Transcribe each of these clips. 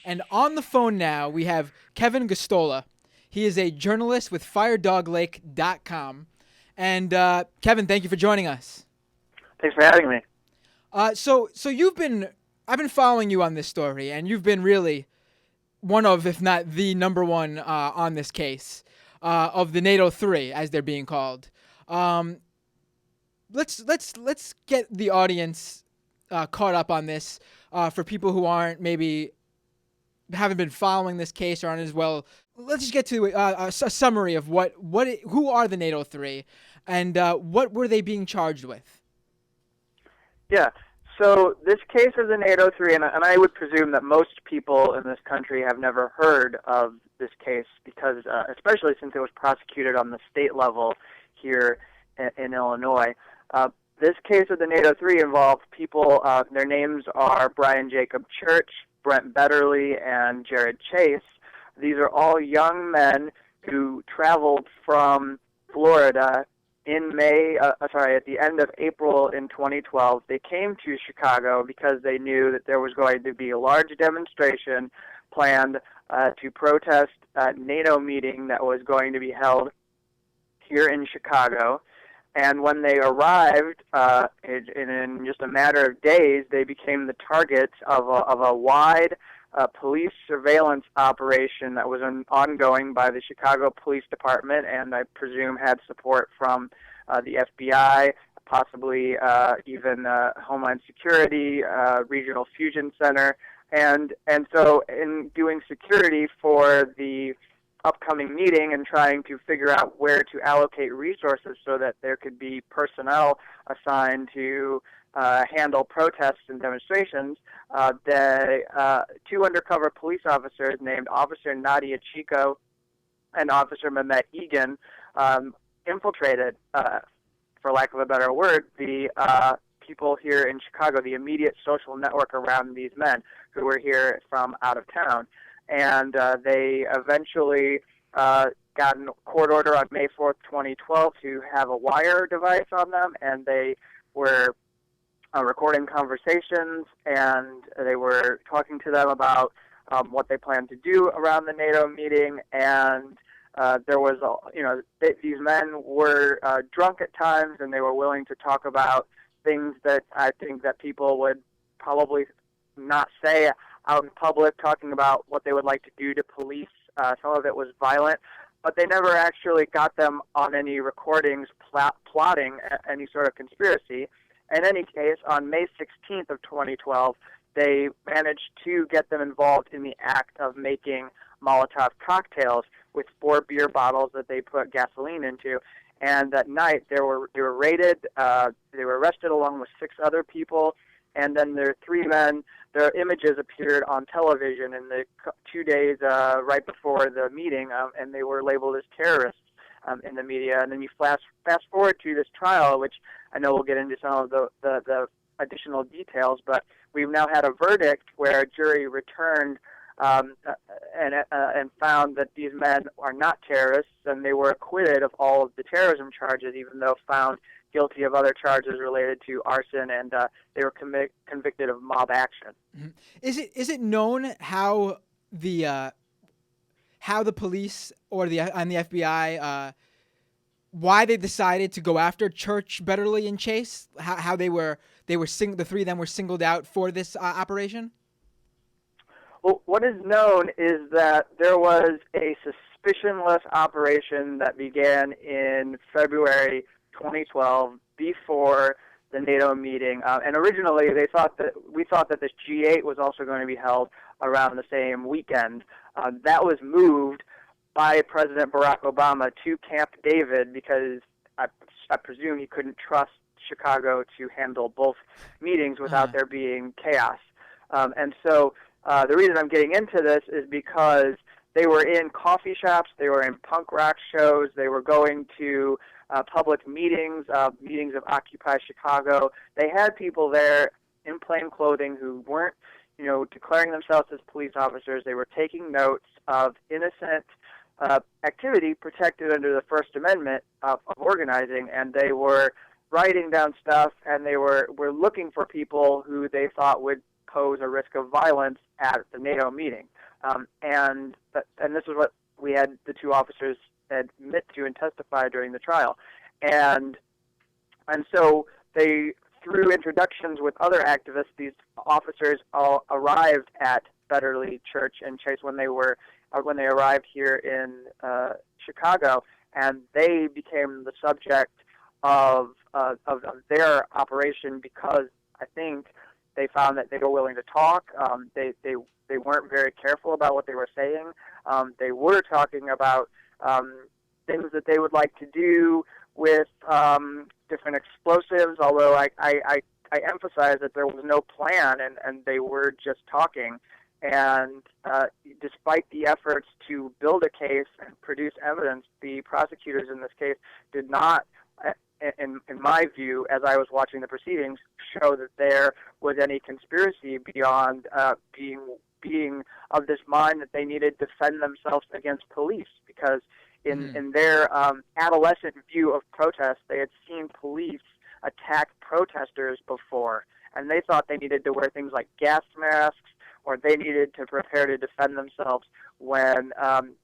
And on the phone now, we have Kevin Gosztola. He is a journalist with Firedoglake.com. And Kevin, thank you for joining us. Thanks for having me. So I've been following you on this story, and you've been really one of, if not the number one on this case of the NATO3, as they're being called. Let's get the audience caught up on this for people who haven't been following this case or aren't as well. Let's just get to a summary of who are the NATO3 and what were they being charged with? Yeah. So this case of the NATO3, and I would presume that most people in this country have never heard of this case because, especially since it was prosecuted on the state level here in Illinois. This case of the NATO3 involved people, their names are Brian Jacob Church, Brent Betterly, and Jared Chase. These are all young men who traveled from Florida at the end of April in 2012. They came to Chicago because they knew that there was going to be a large demonstration planned to protest a NATO meeting that was going to be held here in Chicago. And when they arrived, in just a matter of days, they became the targets of a wide police surveillance operation that was ongoing by the Chicago Police Department, and I presume had support from the FBI, possibly even Homeland Security, Regional Fusion Center, and so in doing security for the upcoming meeting and trying to figure out where to allocate resources so that there could be personnel assigned to handle protests and demonstrations, the two undercover police officers named Officer Nadia Chico and Officer Mehmet Egan infiltrated, for lack of a better word, the people here in Chicago, the immediate social network around these men who were here from out of town. And they eventually got a court order on May 4th, 2012 to have a wire device on them, and they were recording conversations, and they were talking to them about what they planned to do around the NATO meeting, and there was, these men were drunk at times, and they were willing to talk about things that I think that people would probably not say out in public, talking about what they would like to do to police. Some of it was violent, but they never actually got them on any recordings plotting any sort of conspiracy. In any case, on May 16th of 2012, they managed to get them involved in the act of making Molotov cocktails with 4 beer bottles that they put gasoline into. And that night, they were raided. They were arrested along with 6 other people. And then their 3 men, their images appeared on television in the 2 days right before the meeting, and they were labeled as terrorists in the media. And then you fast forward to this trial, which I know we'll get into some of the additional details, but we've now had a verdict where a jury returned and found that these men are not terrorists, and they were acquitted of all of the terrorism charges, even though found guilty of other charges related to arson, and they were convicted of mob action. Mm-hmm. Is it known how the police or the FBI why they decided to go after Church, Betterly, and Chase? How the 3 of them were singled out for this operation? Well, what is known is that there was a suspicionless operation that began in February 2012 before the NATO meeting, and originally we thought that this G8 was also going to be held around the same weekend. That was moved by President Barack Obama to Camp David because I presume he couldn't trust Chicago to handle both meetings without there being chaos. And so the reason I'm getting into this is because they were in coffee shops, they were in punk rock shows, they were going to public meetings, meetings of Occupy Chicago. They had people there in plain clothing who weren't, declaring themselves as police officers. They were taking notes of innocent activity protected under the First Amendment of organizing, and they were writing down stuff, and they were looking for people who they thought would pose a risk of violence at the NATO meeting. And this is what we had the two officers admit to and testify during the trial. And so they, through introductions with other activists, these officers all arrived at Betterly Church and Chase when they arrived here in Chicago, and they became the subject of their operation because I think they found that they were willing to talk. They weren't very careful about what they were saying. They were talking about things that they would like to do with different explosives, although I emphasize that there was no plan and they were just talking. And despite the efforts to build a case and produce evidence, the prosecutors in this case did not, in my view, as I was watching the proceedings, show that there was any conspiracy beyond being of this mind that they needed to defend themselves against police, because in their adolescent view of protests, they had seen police attack protesters before, and they thought they needed to wear things like gas masks, or they needed to prepare to defend themselves when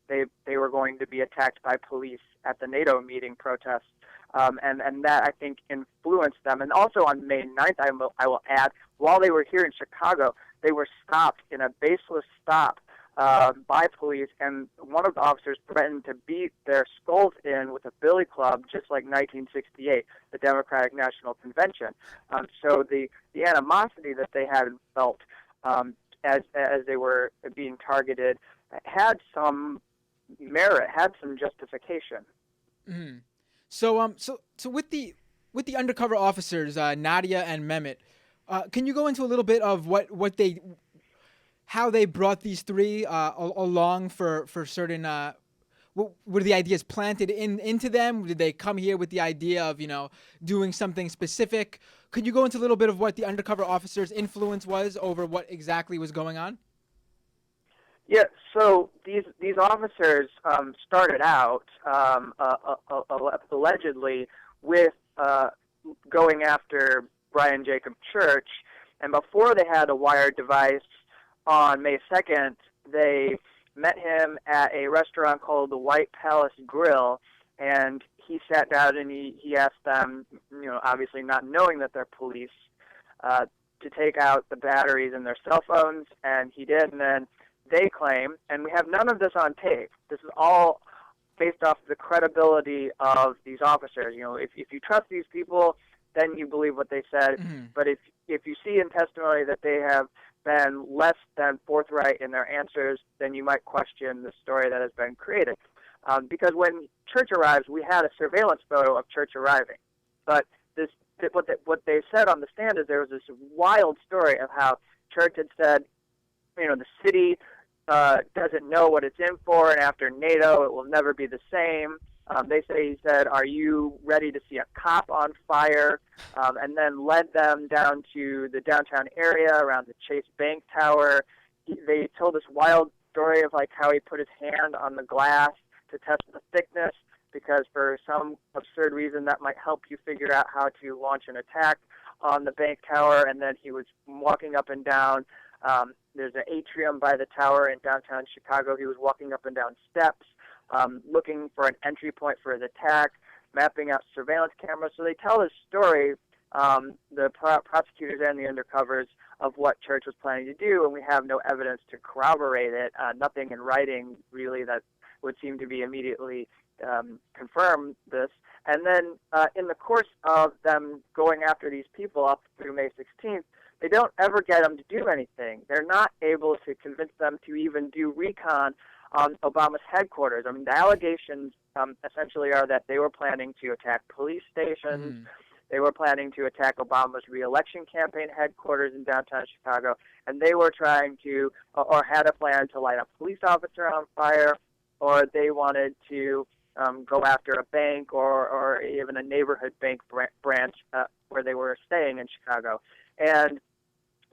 they were going to be attacked by police at the NATO meeting protests. And that, I think, influenced them. And also on May 9th, I will add, while they were here in Chicago, they were stopped in a baseless stop by police, and one of the officers threatened to beat their skulls in with a billy club, just like 1968, the Democratic National Convention. So the animosity that they had felt as they were being targeted had some merit, had some justification. Mm-hmm. So with the undercover officers, Nadia and Mehmet, can you go into a little bit of how they brought these three along for certain? Were the ideas planted into them? Did they come here with the idea of doing something specific? Could you go into a little bit of what the undercover officers' influence was over what exactly was going on? Yeah, so these officers started out allegedly with going after Brian Jacob Church, and before they had a wired device on May 2nd, they met him at a restaurant called the White Palace Grill, and he sat down and he asked them, obviously not knowing that they're police, to take out the batteries in their cell phones, and he did, and then they claim, and we have none of this on tape. This is all based off the credibility of these officers. If you trust these people, then you believe what they said. Mm-hmm. But if you see in testimony that they have been less than forthright in their answers, then you might question the story that has been created. Because when Church arrives, we had a surveillance photo of Church arriving. But what they said on the stand is there was this wild story of how Church had said, the city doesn't know what it's in for, and after NATO, it will never be the same. He said, "Are you ready to see a cop on fire?" And then led them down to the downtown area around the Chase Bank Tower. They told this wild story of how he put his hand on the glass to test the thickness, because for some absurd reason that might help you figure out how to launch an attack on the bank tower. And then he was walking up and down. There's an atrium by the tower in downtown Chicago. He was walking up and down steps, looking for an entry point for his attack, mapping out surveillance cameras. So they tell this story, the prosecutors and the undercovers, of what Church was planning to do, and we have no evidence to corroborate it, nothing in writing, really, that would seem to be immediately confirm this. And then in the course of them going after these people up through May 16th, they don't ever get them to do anything. They're not able to convince them to even do recon on Obama's headquarters. I mean, the allegations essentially are that they were planning to attack police stations. They were planning to attack Obama's re-election campaign headquarters in downtown Chicago, and they were trying to, or had a plan to light a police officer on fire, or they wanted to go after a bank or even a neighborhood bank branch where they were staying in Chicago. And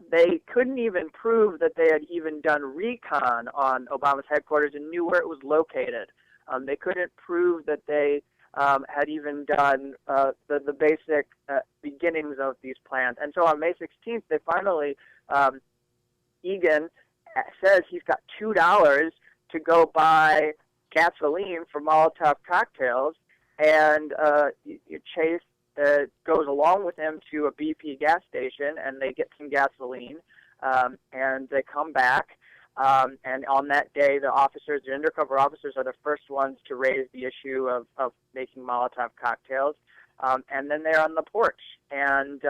they couldn't even prove that they had even done recon on Obama's headquarters and knew where it was located. They couldn't prove that they had even done the basic beginnings of these plans. And so on May 16th, they finally, Egan says he's got $2 to go buy gasoline for Molotov cocktails, and Chase goes along with him to a BP gas station, and they get some gasoline, and they come back. And on that day, the undercover officers, are the first ones to raise the issue of making Molotov cocktails. And then they're on the porch, and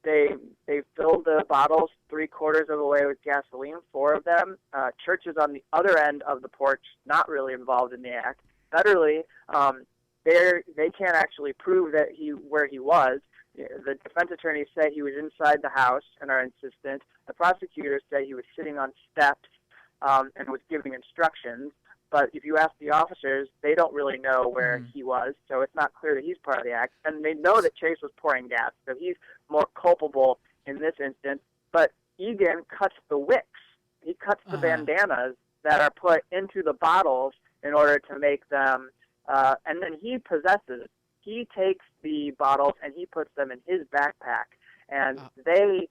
they filled the bottles 3/4 of the way with gasoline, 4 of them. Church is on the other end of the porch, not really involved in the act. Federally, they can't actually prove that where he was. The defense attorneys say he was inside the house and are insistent. The prosecutors say he was sitting on steps and was giving instructions. But if you ask the officers, they don't really know where he was, so it's not clear that he's part of the act. And they know that Chase was pouring gas, so he's more culpable in this instance. But Egan cuts the wicks. He cuts the bandanas that are put into the bottles in order to make them, and then he possesses. He takes the bottles and he puts them in his backpack. And the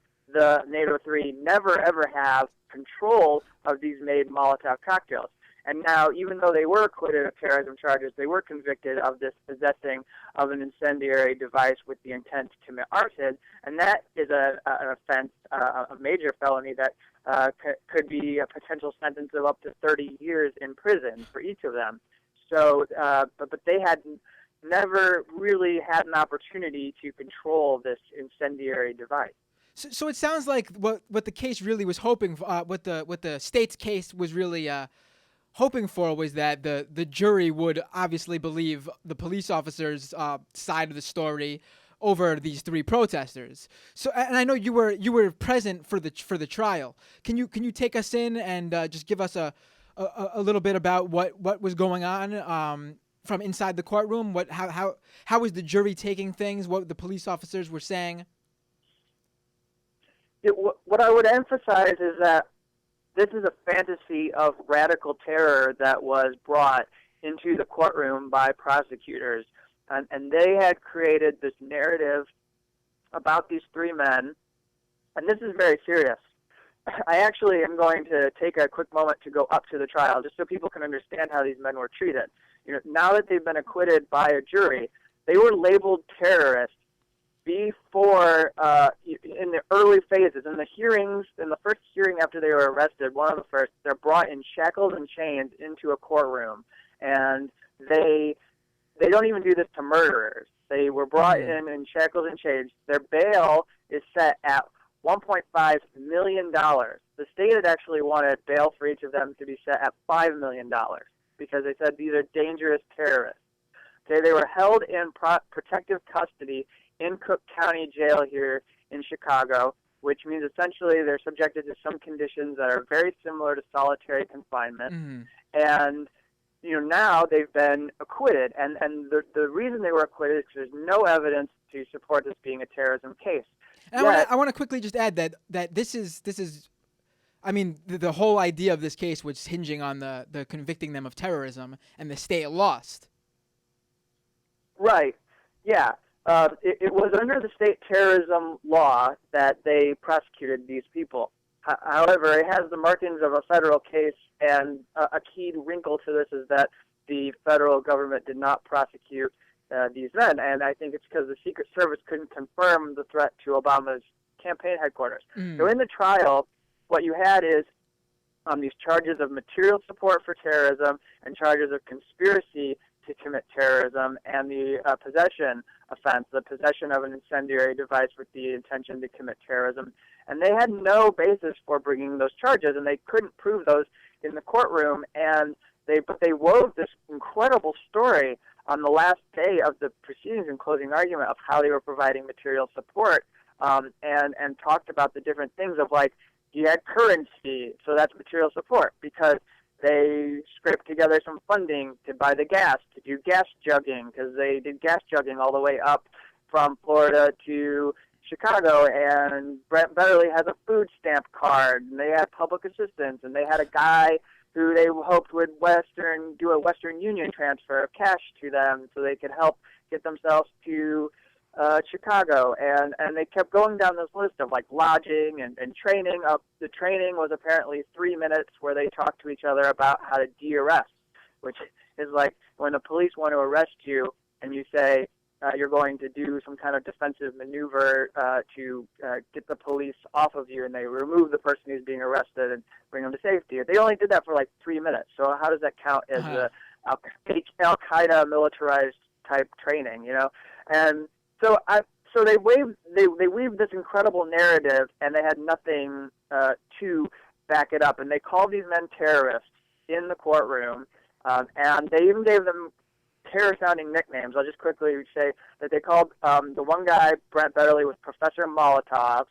NATO3, never ever have control of these made Molotov cocktails. And now, even though they were acquitted of terrorism charges, they were convicted of this possessing of an incendiary device with the intent to commit arson, and that is an offense, a major felony that could be a potential sentence of up to 30 years in prison for each of them. So, but they had never really had an opportunity to control this incendiary device. So it sounds like what the case really was hoping for, what the state's case was really hoping for was that the jury would obviously believe the police officers' side of the story over these 3 protesters. So, and I know you were present for the trial. Can you take us in and just give us a little bit about what was going on from inside the courtroom? How was the jury taking things? What the police officers were saying? What I would emphasize is that this is a fantasy of radical terror that was brought into the courtroom by prosecutors. And they had created this narrative about these 3 men. And this is very serious. I actually am going to take a quick moment to go up to the trial just so people can understand how these men were treated. Now that they've been acquitted by a jury, they were labeled terrorists before, in the early phases, in the hearings, in the first hearing after they were arrested, one of the first, they're brought in shackles and chains into a courtroom, and they don't even do this to murderers. They were brought in shackles and chains. Their bail is set at $1.5 million. The state had actually wanted bail for each of them to be set at $5 million because they said these are dangerous terrorists. They were held in protective custody in Cook County Jail here in Chicago, which means essentially they're subjected to some conditions that are very similar to solitary confinement. And now they've been acquitted, and the reason they were acquitted is because there's no evidence to support this being a terrorism case. And I want to quickly just add that this is I mean, the whole idea of this case was hinging on the convicting them of terrorism, and the state lost. Right. Yeah. It was under the state terrorism law that they prosecuted these people. However, it has the markings of a federal case, and a key wrinkle to this is that the federal government did not prosecute these men, and I think it's because the Secret Service couldn't confirm the threat to Obama's campaign headquarters. So in the trial, what you had is these charges of material support for terrorism and charges of conspiracy to commit terrorism, and the possession offense, the possession of an incendiary device with the intention to commit terrorism. And they had no basis for bringing those charges, and they couldn't prove those in the courtroom. But they wove this incredible story on the last day of the proceedings and closing argument of how they were providing material support, and talked about the different things of, like, you had currency, so that's material support, because they scraped together some funding to buy the gas, to do gas jugging, because they did gas jugging all the way up from Florida to Chicago, and Brent Betterly has a food stamp card, and they had public assistance, and they had a guy who they hoped would do a Western Union transfer of cash to them so they could help get themselves to Chicago, and they kept going down this list of like lodging and training. The training was apparently 3 minutes where they talked to each other about how to de-arrest, which is like when the police want to arrest you and you say you're going to do some kind of defensive maneuver to get the police off of you, and they remove the person who's being arrested and bring them to safety. They only did that for like 3 minutes. So how does that count as Al Qaeda militarized type training? You know, and so they weaved this incredible narrative, and they had nothing to back it up. And they called these men terrorists in the courtroom, and they even gave them terror-sounding nicknames. I'll just quickly say that they called the one guy, Brent Betterly, was Professor Molotov.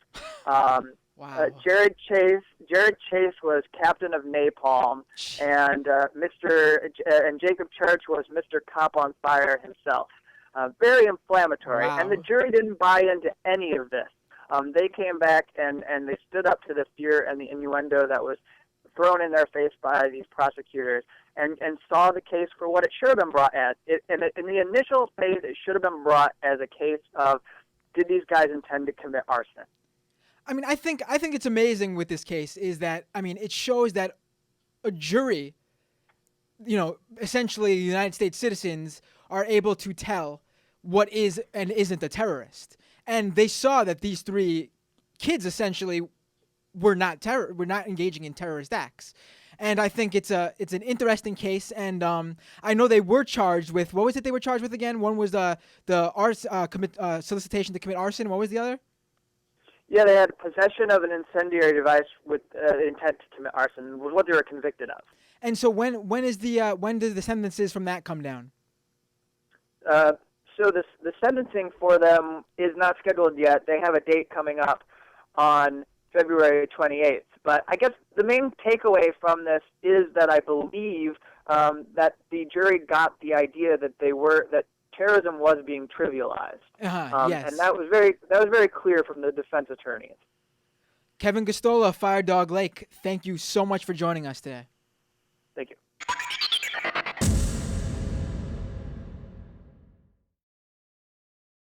Wow. Jared Chase was Captain of Napalm, and and Jacob Church was Mr. Cop on Fire himself. Very inflammatory, Wow. and the jury didn't buy into any of this. They came back and they stood up to the fear and the innuendo that was thrown in their face by these prosecutors, and saw the case for what it should have been brought as. In the initial phase, it should have been brought as a case of, did these guys intend to commit arson? I mean, I think it's amazing with this case is that, I mean, it shows that a jury, you know, essentially United States citizens are able to tell what is and isn't a terrorist. And they saw that these three kids essentially were not engaging in terrorist acts. And I think it's an interesting case. And I know they were charged with, what was it they were charged with again? One was solicitation to commit arson. What was the other? Yeah, they had possession of an incendiary device with intent to commit arson, was what they were convicted of. And so when do the sentences from that come down? So the sentencing for them is not scheduled yet. They have a date coming up on February 28th. But I guess the main takeaway from this is that I believe that the jury got the idea that terrorism was being trivialized. Yes. And that was very clear from the defense attorneys. Kevin Gosztola, Firedoglake, thank you so much for joining us today. Thank you.